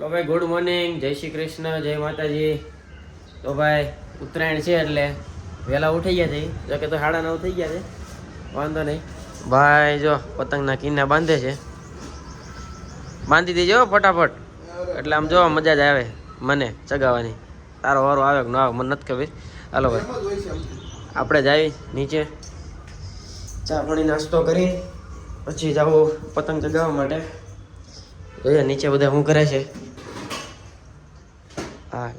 તો ભાઈ good morning, જય શ્રી કૃષ્ણ, જય માતાજી. તો ભાઈ ઉત્તરાયણ છે એટલે વહેલા ઉઠી ગયા છે. જો કે તો 9:30 થઈ ગયા છે, વાંધો નહીં. ભાઈ જો પતંગના કિન્ના બાંધે છે, બાંધી દેજો ફટાફટ, એટલે આમ જો મજા જ આવે મને ચગાવવાની. તારો વારો આવે કે ન આવે મને નથી ખબર. હાલો ભાઈ આપણે જ આવી નીચે ચા પાણી નાસ્તો કરી પછી જાવું પતંગ ચગાવવા માટે. જોઈએ નીચે બધા શું કરે છે. હા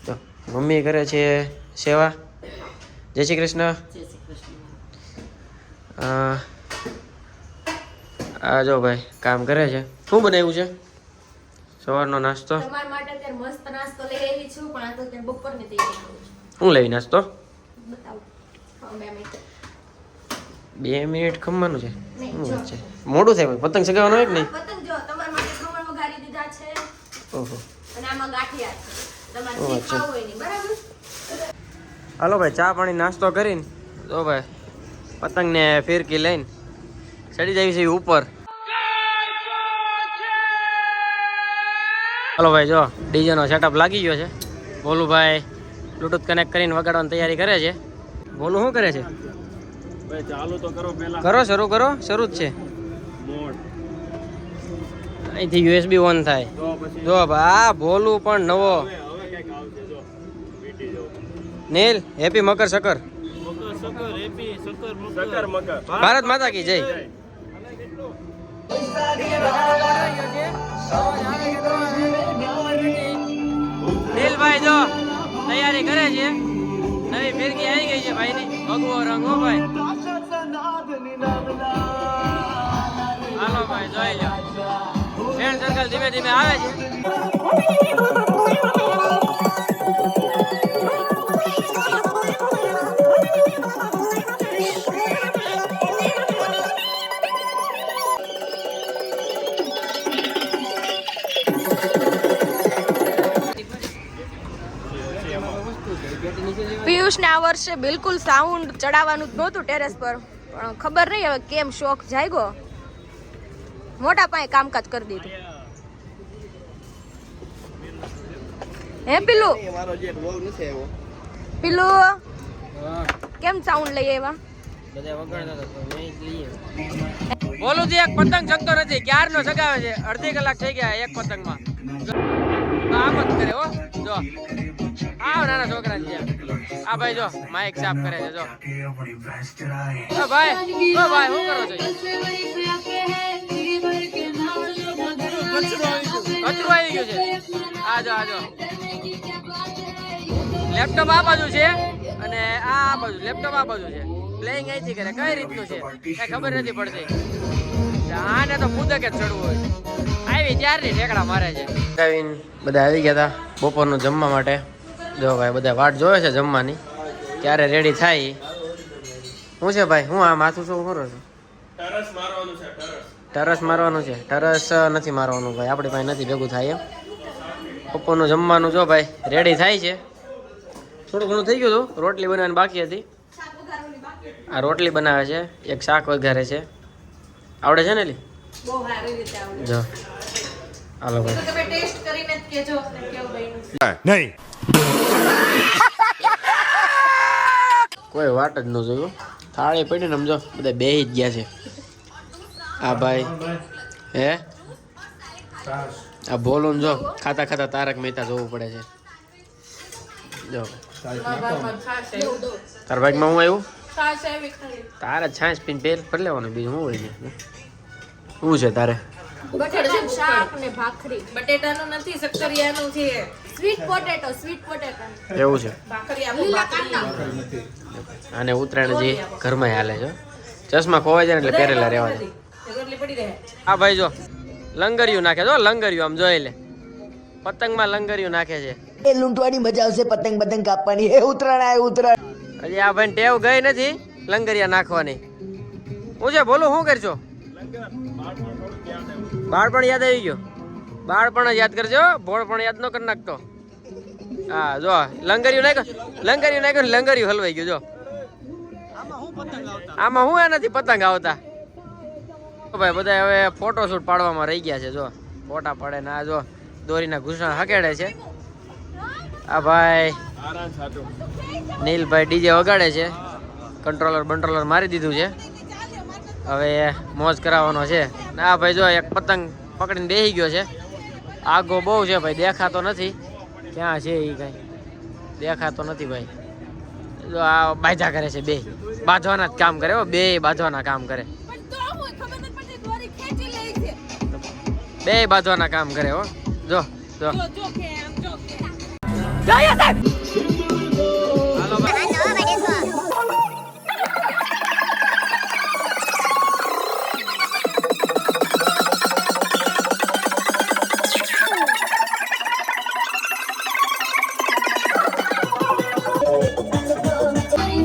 તો મમ્મી કરે છે સેવા. જય શ્રી કૃષ્ણ. આ જો ભાઈ કામ કરે છે. શું બનાવ્યું છે સવારનો નાસ્તો? તમારા માટે અત્યારે મસ્ત નાસ્તો લઈ આવી છું, પણ આ તો અત્યારે બપોરની તૈયારી કરું છું. શું લેવી નાસ્તો? બતાવું. હા, 2 મિનિટ. 2 મિનિટ ખમવાનું છે? શું વાત છે, મોડું થાય ભાઈ. પતંગ ચગાવવાનો હોય કે નહીં? પતંગ જો તમારા માટે ખમણ વઘારી દીધા છે. ઓહો. અને આમાં ગાંઠિયા છે. તમારે જે ખાવું હોય ને, બરાબર? હાલો ભાઈ ચા પાણી નાસ્તો કરીને તો ભાઈ પતંગને ફિરકી લઈને ચડી જાય છે ઉપર. હાલો ભાઈ જો ડીજેનો સેટઅપ લાગી ગયો છે. ભોલુભાઈ બ્લૂટૂથ કનેક્ટ કરીને વગાડવાની તૈયારી કરે છે. ભોલું શું કરે છે? ભાઈ ચાલુ તો કરો પહેલા. કરો, શરૂ કરો. શરૂ જ છે. મોડ અહીંથી USB ઓન થાય. તો પછી જો ભાઈ આ ભોલું પણ નવો. હવે કઈક આવશે જો વીટી જો નીલ હેપી મકર સકર. મકર સકર હેપી સકર મકર ભારત માતા કી જય. નીલભાઈ જો તૈયારી કરે છે. નવી ફિરકી આવી ગઈ છે ભાઈની. ભગવો રંગ હો ભાઈ. હાલો ભાઈ જોઈ લો. ફ્રેન્ડ સર્કલ ધીમે ધીમે આવે છે. પિયુષને આ વર્ષે બિલકુલ સાઉન્ડ ચડાવવાનું જ નહોતું ટેરેસ પર, પણ ખબર નહીં હવે કેમ શોખ જાગ્યો, મોટા પાયે કામકાજ કરી દીધું. હે પીલું પીલું કેમ સાઉન્ડ લઈ આવ્યા? બોલું થી એક પતંગ ચગતો નથી, ક્યારનો ચગાવે છે. અડધી કલાક થઈ ગયા એક પતંગમાં. આમ જ કરે હો. જો આ નાના છોકરા છે. આ ભાઈ જો માઇક સાફ કરે છે. જો ભાઈ શું કરો છો? કચરું આવી ગયું છે. આ જો લેપટોપ આ બાજુ છે અને આ બાજુ લેપટોપ આ બાજુ છે. પ્લેઇંગ અહીંથી કરે. કઈ રીતનું છે કઈ ખબર નથી પડતી. આને તો કૂદકે જ ચડવું હોય. આવી ત્યારની ઠેકડા મારે છે. બધા આવી ગયા હતા બપોરનું જમવા માટે. જો ભાઈ બધા વાટ જોવે છે જમવાની, ક્યારે રેડી થાય. શું છે ભાઈ? હું આ માથું શું કરો છો? ટરસ મારવાનું છે. ટરસ મારવાનું છે? ટરસ નથી મારવાનું ભાઈ, આપણી પાસે નથી ભેગું થાય એમ. બપોરનું જમવાનું જો ભાઈ રેડી થાય છે. થોડું ઘણું થઈ ગયું હતું, રોટલી બનાવવાની બાકી હતી. આ રોટલી બનાવે છે, એક શાક વઘારે છે. આવડે છે ને લી? બહુ સારી રીતે આવડે. જો હાલો ભાઈ. તો તમે ટેસ્ટ કરીને જ કહેજો કેવું બન્યું. નહીં કોઈ વાટ જ ન જોયું. થાળી પડી ને સમજો બધા બેહી જ ગયા છે. આ ભાઈ હે આ બોલું જો ખાતા ખાતા તારક મહેતા જોવું પડે છે. જો તાર બાઈકમાં હું આવ્યું? તારે છાંસ પીને પેલ ફરી લેવાનું, બીજું શું હોય છે? શું છે તારે? બટેટાનું શાક ને ભાખરી. બટેટાનું નથી, સક્કરિયાનું છે. Sweet potato. એવું છે. લીલા કાંદા. આને ઉત્તરાયણ જે ઘરમાં હાલે છે. ચશ્મા ખોવાઈ જાય ને એટલે પહેરેલા રહેવા દે. રોટલી પડી રહે. આ ભાઈ જો લંગરિયું નાખે. જો લંગરિયું આમ જોઈ લે, પતંગમાં લંગરિયું નાખે છે. એ લૂંટવાની મજા આવશે, પતંગ પતંગ કાપવાની. હે ઉત્તરાયણ ઉત્તરાયણ. હજી આ ભાઈ ટેવ ગઈ નથી લંગરિયા નાખવાની. હું છે બોલું શું કરશો? બાળપણ યાદ આવી ગયો. બાળપણ જ યાદ કરજો, ભોળપણ યાદ ન કરી નાખતો. હા જો લંગરિયું નાખ્યું લંગરિયું હલવાઈ ગયું. જો આમાં હું એનાથી પતંગ આવતા. ભાઈ બધા હવે ફોટોશૂટ પાડવામાં રહી ગયા છે. જો ફોટા પડે ને આ જો દોરીના ઘૂસણા હકેડે છે. આ ભાઈ આરામ સાચું. નીલભાઈ ડીજે વગાડે છે. કંટ્રોલર બંટ્રોલર મારી દીધું છે. હવે મોજ કરાવવાનો છે. ને આ ભાઈ જો એક પતંગ પકડીને બેસી ગયો છે. આગો બહુ છે ભાઈ, દેખાતો નથી ક્યાં છે એ કઈ દેખાતો નથી ભાઈ. જો આ બાંધા કરે છે, બે બાંધવાના જ કામ કરે હો, બે બાંધવાના કામ કરે, બે બાંધવાના કામ કરે હો. જો જો હાલો ભાઈ.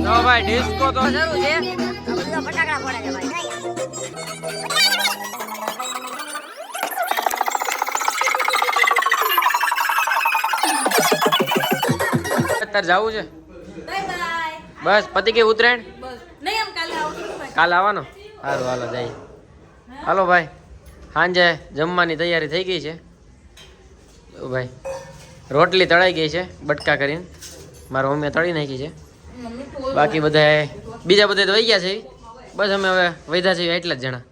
તો ભાઈ ડિસ્કો તો શરૂ છે. ફટાકડા ફોડે છે ભાઈ. અત્યારે જવું છે બાય બાય. બસ પતિ કે ઉત્તરાયણ બસ નહીં આમ કાલે આવશું. કાલે આવવાનો. સારું હાલો જઈએ. હાલો ભાઈ સાંજે જમવાની તૈયારી થઈ ગઈ છે. તો ભાઈ રોટલી તળાઈ ગઈ છે બટકા કરીને, મારા મમ્મીએ તળી નાખી છે. બાકી બધા બીજા બધા તો વહી ગયા છે. બસ અમે હવે વૈધા છીએ એટલા જ જણા.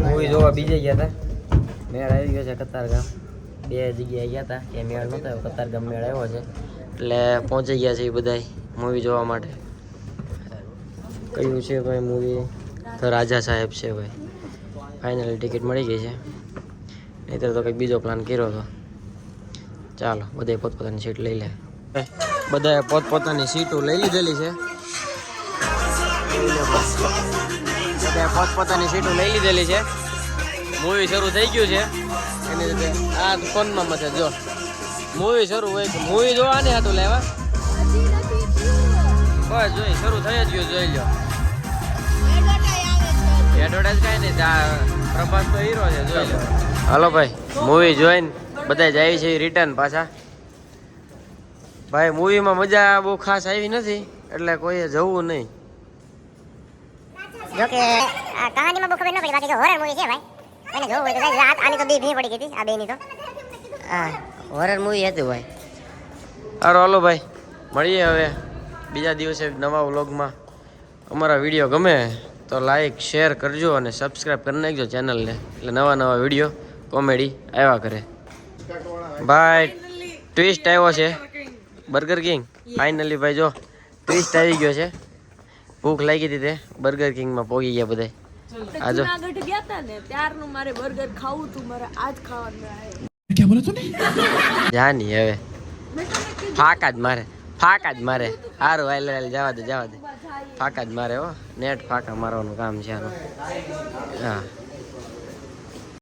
મૂવી જોવા બીજે ગયા હતા. મેળ આવી ગયો છે કતારગામ. બે જગ્યાએ ગયા હતા એ મેળ નહોતો આવ્યો, કતારગામ મેળ આવ્યો છે એટલે પહોંચી ગયા છે એ બધા મૂવી જોવા માટે. કયું છે ભાઈ મૂવી? તો રાજા સાહેબ છે ભાઈ. ફાઇનલી ટિકિટ મળી ગઈ છે, નહીંતર તો કંઈક બીજો પ્લાન કર્યો હતો. ચાલો બધાએ પોતપોતાની સીટ લઈ લે. બધાએ પોતપોતાની સીટો લઈ લીધેલી છે. બધાએ પોતપોતાની સીટો લઈ લીધેલી છે. મૂવી શરૂ થઈ ગયું છે એની રીતે આ ફોનમાં મતે જો મૂવી શરૂ હોય તો મૂવી જોવા ને હતું લેવા બસ જોઈ શરૂ થઈ જ ગયું. જોઈ લો એડવર્ટાઈઝ કાંઈ નહીં, પ્રભાસ તો હીરો છે. જોઈ લો. હાલો ભાઈ મૂવી જોઈને બધા જાય છે રિટર્ન પાછા. ભાઈ મૂવીમાં મજા બહુ ખાસ આવી નથી એટલે કોઈએ જવું નહીં. જોકે આ કહાનીમાં બહુ ખબર ન પડી, બાકી તો હોરર મૂવી છે ભાઈ. કોઈને જોવું હોય તો જાય. આની તો બે ભી પડી ગઈ હતી, આ બેની તો હા હોરર મૂવી હતી ભાઈ. સારું હાલો ભાઈ મળીએ હવે બીજા દિવસે નવા વ્લોગમાં. અમારા વિડીયો ગમે તો લાઈક શેર કરજો અને સબસ્ક્રાઈબ કરી નાખજો ચેનલને, એટલે નવા નવા વિડીયો કોમેડી આવ્યા કરે. ભાઈ ટ્વિસ્ટ આવ્યો છે બર્ગર કિંગ. ફાઇનલી ભાઈ જો ટ્વિસ્ટ આવી ગયો છે. ભૂખ લાગી હતી તે બર્ગર કિંગમાં પોગી ગયા બધા. આ જો જુનાગઢ ગયા હતા ને ત્યારનું મારે બર્ગર ખાવું હતું, મારે આજ ખાવાનું આવે. જાની હવે ફાકા જ મારે, ફાકા જ મારે. સારું હાલ જવા દે જવા દે. ફાકા જ મારે હો, નેટ ફાકા મારવાનું કામ છે આનું. હા